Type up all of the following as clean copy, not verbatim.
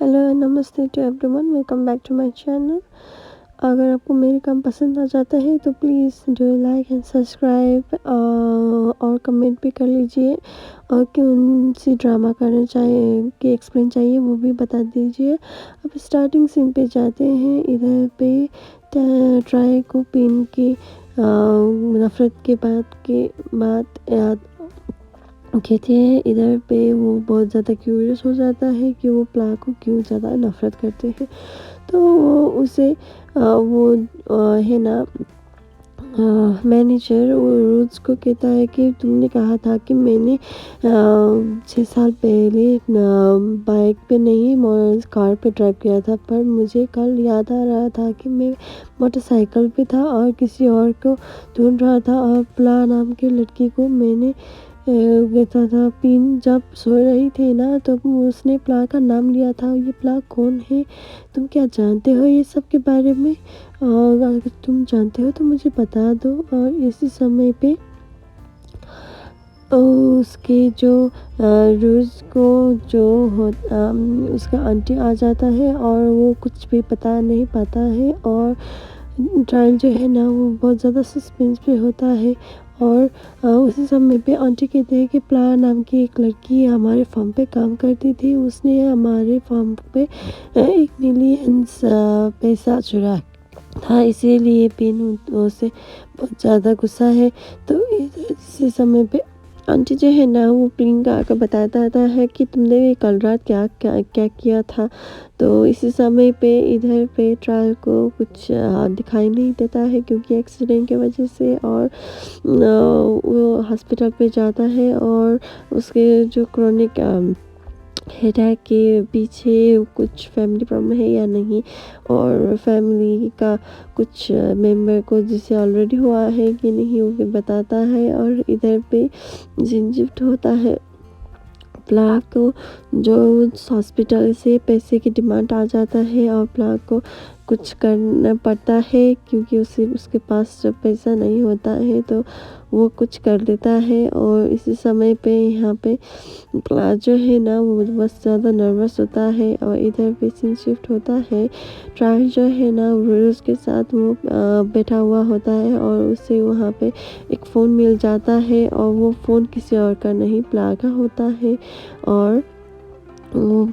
Hello नमस्ते to everyone, welcome back to my channel. अगर आपको मेरे काम पसंद आ जाता है तो please do like and subscribe और कमेंट भी कर लीजिए। और कौन सी ड्रामा करना चाहिए कि एक्सप्लेन चाहिए वो भी बता दीजिए। अब स्टार्टिंग सीन पे जाते हैं। इधर पे ट्राई को पिन की नफ़रत के बाद याद कहते हैं। इधर पे वो बहुत ज़्यादा क्यूरियस हो जाता है कि वो प्ला को क्यों ज़्यादा नफ़रत करते हैं। तो वो उसे वो है ना मैनेजर वो रोज़ को कहता है कि तुमने कहा था कि मैंने 6 साल पहले बाइक पे नहीं कार पे ड्राइव किया था, पर मुझे कल याद आ रहा था कि मैं मोटरसाइकिल पे था और किसी और को ढूंढ रहा था और प्ला नाम की लड़की को मैंने कहता था। पिन जब सो रही थी ना तब उसने प्ला का नाम लिया था। ये प्ला कौन है? तुम क्या जानते हो ये सब के बारे में? और अगर तुम जानते हो तो मुझे बता दो। और इसी समय पे उसके जो रोज़ को जो उसका आंटी आ जाता है और वो कुछ भी पता नहीं पाता है। और ट्रायल जो है ना वो बहुत ज़्यादा सस्पेंस पे होता है। और उसी समय पे आंटी कहते हैं कि प्ला नाम की एक लड़की हमारे फॉर्म पे काम करती थी। उसने हमारे फॉर्म पे 1 मिलियन पैसा चुरा था, इसीलिए पिन उसे बहुत ज़्यादा गुस्सा है। तो इसी समय पे आंटी जो है ना वो पिन का आकर बताता है कि तुमने कल रात क्या क्या क्या किया था। तो इसी समय पे इधर पे ट्रायल को कुछ दिखाई नहीं देता है क्योंकि एक्सीडेंट की वजह से। और वो हॉस्पिटल पे जाता है और उसके जो क्रोनिक हेडेक के पीछे कुछ फैमिली प्रॉब्लम है या नहीं, और फैमिली का कुछ मेंबर को जिसे ऑलरेडी हुआ है कि नहीं वो भी बताता है। और इधर पे जिन शिफ्ट होता है प्ला को जो हॉस्पिटल से पैसे की डिमांड आ जाता है और प्ला को कुछ करना पड़ता है क्योंकि उसके पास जब पैसा नहीं होता है तो वो कुछ कर देता है। और इसी समय पे यहाँ पे प्ला जो है ना वो बहुत ज़्यादा नर्वस होता है। और इधर पे सीन शिफ्ट होता है। ट्रायल जो है ना रोज़ के साथ वो बैठा हुआ होता है और उसे वहाँ पे एक फ़ोन मिल जाता है और वो फ़ोन किसी और का नहीं प्ला का होता है। और वो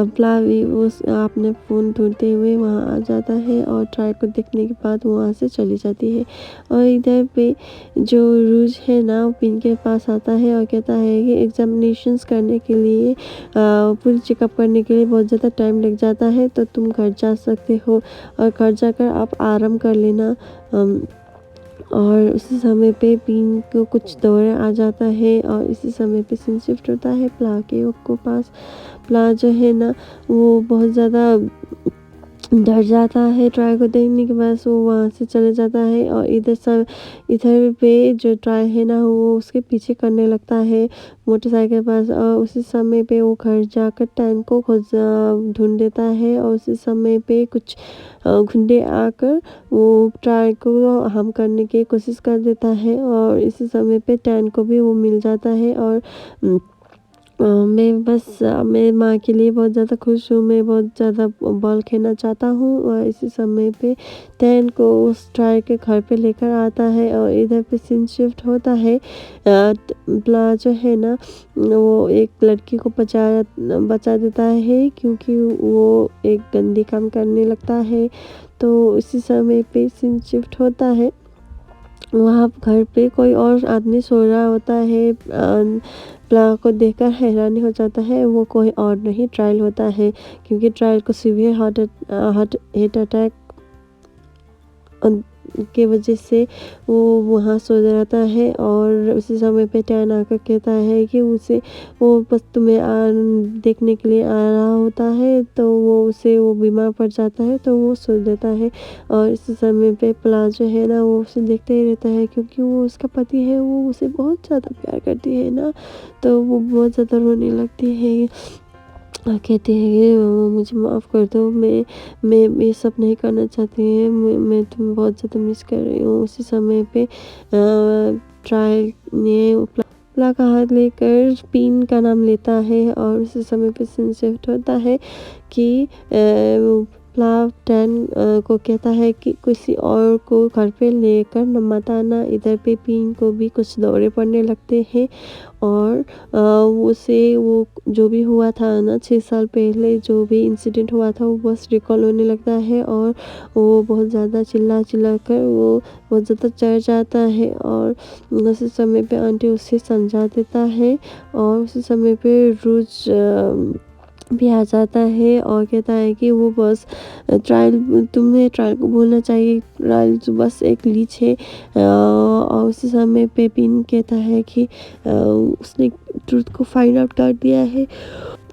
प्ला भी उस अपने फ़ोन ढूंढते हुए वहाँ आ जाता है और ट्राई को देखने के बाद वो वहाँ से चली जाती है। और इधर पे जो रूज है ना वो पिन के पास आता है और कहता है कि एग्जामिनेशंस करने के लिए पूरी चेकअप करने के लिए बहुत ज़्यादा टाइम लग जाता है, तो तुम घर जा सकते हो और घर जाकर आप आराम कर लेना। और उसी समय पे पिन को कुछ दौरे आ जाता है और इसी समय पे सीन शिफ्ट होता है प्ला के पास। प्ला जो है ना वो बहुत ज़्यादा डर जाता है ट्राई को देखने के बाद वो वहाँ से चले जाता है। और इधर पे जो ट्राई है ना वो उसके पीछे करने लगता है मोटरसाइकिल पास। और उसी समय पे वो घर जाकर टैन को खोज ढूंढ देता है। और उसी समय पे कुछ गुंडे आकर वो ट्राई को हम करने की कोशिश कर देता है। और इसी समय पे टैन को भी वो मिल जाता है। और मैं माँ के लिए बहुत ज़्यादा खुश हूँ। मैं बहुत ज़्यादा बॉल खेलना चाहता हूँ। और इसी समय पे टैन को उस ट्राई के घर पे लेकर आता है और इधर पे सीन शिफ्ट होता है। प्ला जो है ना वो एक लड़की को बचा देता है क्योंकि वो एक गंदी काम करने लगता है। तो इसी समय पे सीन शिफ्ट होता है। वहाँ घर पे कोई और आदमी सो रहा होता है। प्ला को देखकर हैरानी हो जाता है, वो कोई और नहीं ट्रायल होता है क्योंकि ट्रायल को सीवियर हार्ट अटैक के वजह से वो वहाँ सो जाता है। और उसी समय पे टैन आकर कहता है कि उसे वो बस तुम्हें देखने के लिए आ रहा होता है, तो वो बीमार पड़ जाता है तो वो सो देता है। और इसी समय पे प्ला जो है ना वो उसे देखते ही रहता है क्योंकि वो उसका पति है, वो उसे बहुत ज़्यादा प्यार करती है ना। तो वो बहुत ज़्यादा रोने लगती है कहते हैं कि मुझे माफ़ कर दो, मैं ये सब नहीं करना चाहती है, मैं तुम्हें बहुत ज़्यादा मिस कर रही हूँ। उसी समय पे ट्रायल ने प्ला का हाथ लेकर पिन का नाम लेता है और उसी समय पे सीन शिफ्ट होता है कि प्ला टैन को कहता है कि किसी और को घर पे लेकर मत आना। इधर पे पिन को भी कुछ दौरे पड़ने लगते हैं और उसे वो जो भी हुआ था ना 6 साल पहले जो भी इंसिडेंट हुआ था वो बस रिकॉल होने लगता है और वो बहुत ज़्यादा चिल्ला कर वो बहुत ज़्यादा चढ़ जाता है और उसी समय पे आंटी उसे समझा देता है और उसी समय पे रोज भी आ जाता है और कहता है कि वो बस तुम्हें ट्रायल को बोलना चाहिए, ट्रायल तो बस एक लीच है। और उसी समय पे पिन कहता है कि उसने ट्रुथ को फाइंड आउट कर दिया है,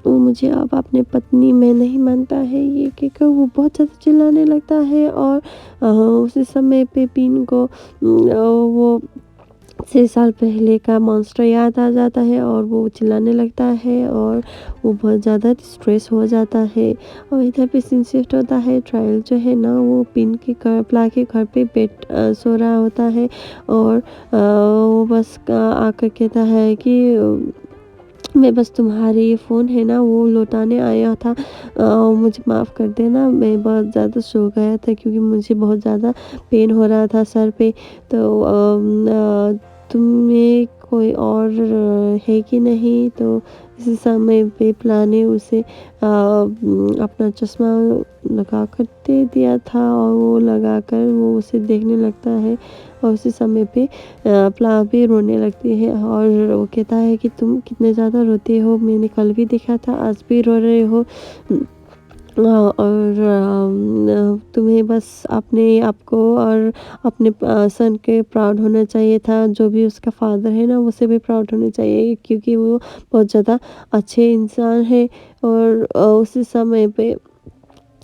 वो मुझे अब अपने पत्नी में नहीं मानता है। ये कहकर वो बहुत ज़्यादा चिल्लाने लगता है और उसी समय पे पिन को वो 6 साल पहले का मॉन्स्टर याद आ जाता है और वो चिल्लाने लगता है और वो बहुत ज़्यादा स्ट्रेस हो जाता है। और इधर पे सीन शिफ्ट होता है, ट्रायल जो है ना वो पिन के घर प्ला के घर पे सो रहा होता है और वो बस आकर कहता है कि मैं बस तुम्हारे ये फ़ोन है ना वो लौटाने आया था, मुझे माफ़ कर देना, मैं बहुत ज़्यादा सो गया था क्योंकि मुझे बहुत ज़्यादा पेन हो रहा था सर पे। तो तुम्हें कोई और है कि नहीं? तो इसी समय पे प्ला ने उसे अपना चश्मा लगा कर दे दिया था और वो लगाकर वो उसे देखने लगता है और उसी समय पे प्ला भी रोने लगती है और वो कहता है कि तुम कितने ज़्यादा रोते हो, मैंने कल भी देखा था, आज भी रो रहे हो। और तुम्हें बस अपने आप को और अपने सन के प्राउड होना चाहिए था, जो भी उसका फादर है ना उसे भी प्राउड होना चाहिए क्योंकि वो बहुत ज़्यादा अच्छे इंसान है। और उसी समय पे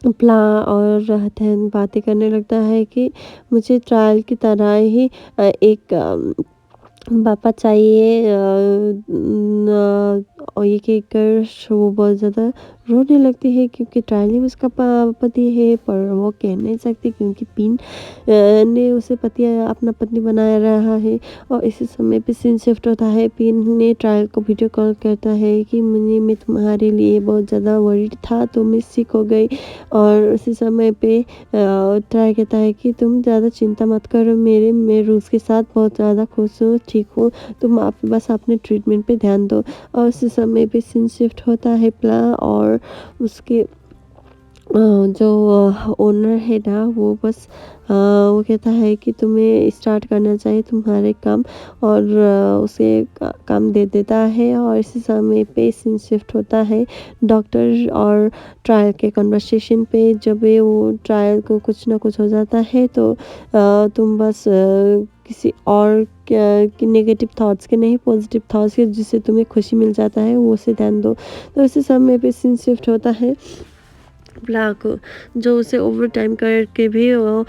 प्ला और रहतन बातें करने लगता है कि मुझे ट्रायल की तरह ही एक पापा चाहिए। और ये कहकर वो बहुत ज़्यादा रोने लगती है क्योंकि ट्रायल ही उसका पति है, पर वो कह नहीं सकती क्योंकि पिन ने उसे अपना पत्नी बनाया रहा है। और इसी समय पे सीन शिफ्ट होता है, पिन ने ट्रायल को वीडियो कॉल करता है कि मैं तुम्हारे लिए बहुत ज़्यादा वरीड था, तो मैं सिक हो गई। और उसी समय पे ट्रायल कहता है कि तुम ज़्यादा चिंता मत करो, मैं रूस के साथ बहुत ज़्यादा खुश हूँ, ठीक हूँ, तुम बस अपने ट्रीटमेंट पे ध्यान दो। और उसी समय पे सीन शिफ्ट होता है, प्ला और उसके जो ओनर है ना वो बस वो कहता है कि तुम्हें स्टार्ट करना चाहिए तुम्हारे काम और उसे काम दे देता है। और इसी समय पे सीन शिफ्ट होता है डॉक्टर और ट्रायल के कन्वर्सेशन पे। जब ये वो ट्रायल को कुछ ना कुछ हो जाता है तो तुम बस किसी और की नेगेटिव थॉट्स के नहीं, पॉजिटिव थॉट्स के जिससे तुम्हें खुशी मिल जाता है वो से ध्यान दो। तो इसी समय पे सीन शिफ्ट होता है प्ला को, जो उसे ओवर टाइम करके भी वो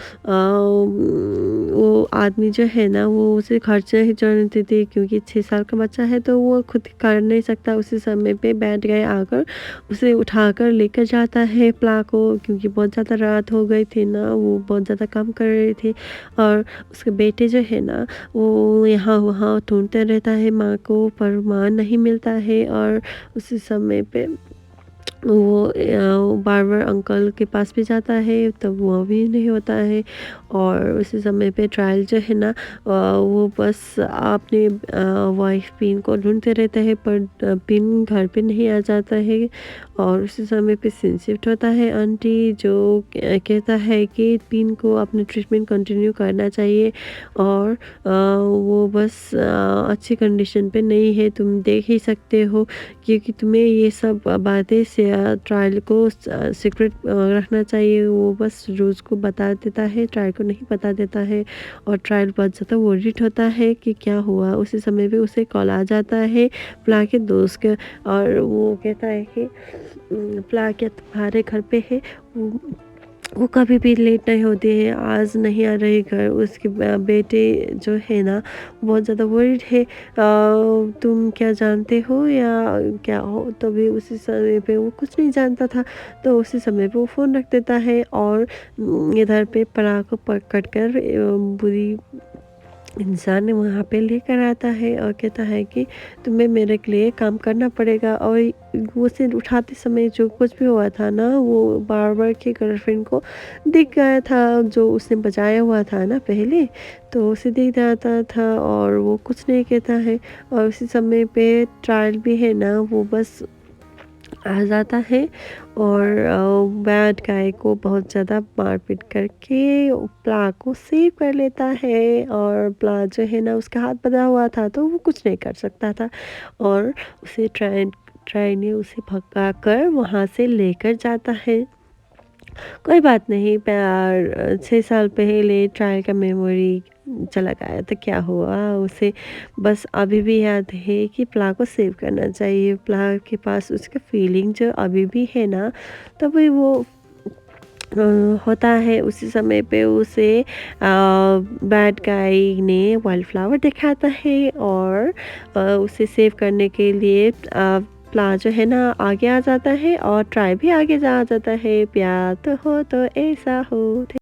आदमी जो है ना वो उसे खर्चे ही चढ़ने देती क्योंकि 6 साल का बच्चा है तो वो खुद कर नहीं सकता। उसी समय पे बैठ गए आकर उसे उठाकर लेकर जाता है प्ला को, क्योंकि बहुत ज़्यादा रात हो गई थी ना, वो बहुत ज़्यादा काम कर रही थी। और उसके बेटे जो है ना वो यहाँ वहाँ ढूंढते रहता है माँ को, पर माँ नहीं मिलता है। और उसी समय पे वो बार-बार अंकल के पास भी जाता है तब वो भी नहीं होता है। और उसी समय पे ट्रायल जो है ना वो बस अपने वाइफ पिन को ढूंढते रहता है, पर पिन घर पे नहीं आ जाता है। और उसी समय पे सीन शिफ्ट होता है आंटी जो कहता है कि पिन को अपने ट्रीटमेंट कंटिन्यू करना चाहिए और वो बस अच्छी कंडीशन पे नहीं है, तुम देख ही सकते हो, क्योंकि तुम्हें ये सब बातें से ट्रायल को सीक्रेट रखना चाहिए। वो बस रोज़ को बता देता है, ट्रायल को नहीं बता देता है। और ट्रायल बहुत ज़्यादा वरीड होता है कि क्या हुआ। उसी समय पे उसे कॉल आ जाता है प्ला के दोस्त के, और वो कहता है कि प्ला क्या तुम्हारे घर पे है? वो कभी भी लेट नहीं होती है, आज नहीं आ रही घर। उसके बेटे जो है ना बहुत ज़्यादा वरीड है, तुम क्या जानते हो या क्या हो? तभी उसी समय पे वो कुछ नहीं जानता था, तो उसी समय पे वो फ़ोन रख देता है और इधर पे प्ला को पकड़ कर बुरी इंसान वहाँ पे लेकर आता है और कहता है कि तुम्हें मेरे के लिए काम करना पड़ेगा। और वो उसे उठाते समय जो कुछ भी हुआ था ना, वो बार-बार की गर्लफ्रेंड को दिख गया था, जो उसने बचाया हुआ था ना पहले, तो उसे दिख जाता था और वो कुछ नहीं कहता है। और उसी समय पे ट्रायल भी है ना, वो बस आ जाता है और बैड गाय को बहुत ज़्यादा मारपीट करके प्ला को सेव कर लेता है। और प्ला जो है ना, उसका हाथ बँधा हुआ था तो वो कुछ नहीं कर सकता था। और उसे ट्राई ने उसे भगाकर वहाँ से लेकर जाता है। कोई बात नहीं, 6 साल पहले ट्रायल का मेमोरी चला गया तो क्या हुआ, उसे बस अभी भी याद है कि प्ला को सेव करना चाहिए। प्ला के पास उसका फीलिंग जो अभी भी है ना, तभी वो होता है। उसी समय पे उसे बैड गाय ने वाइल्ड फ्लावर दिखाता है और उसे सेव करने के लिए प्ला जो है ना आगे आ जाता है और ट्राई भी आगे जा जाता है। प्यार तो हो तो ऐसा हो।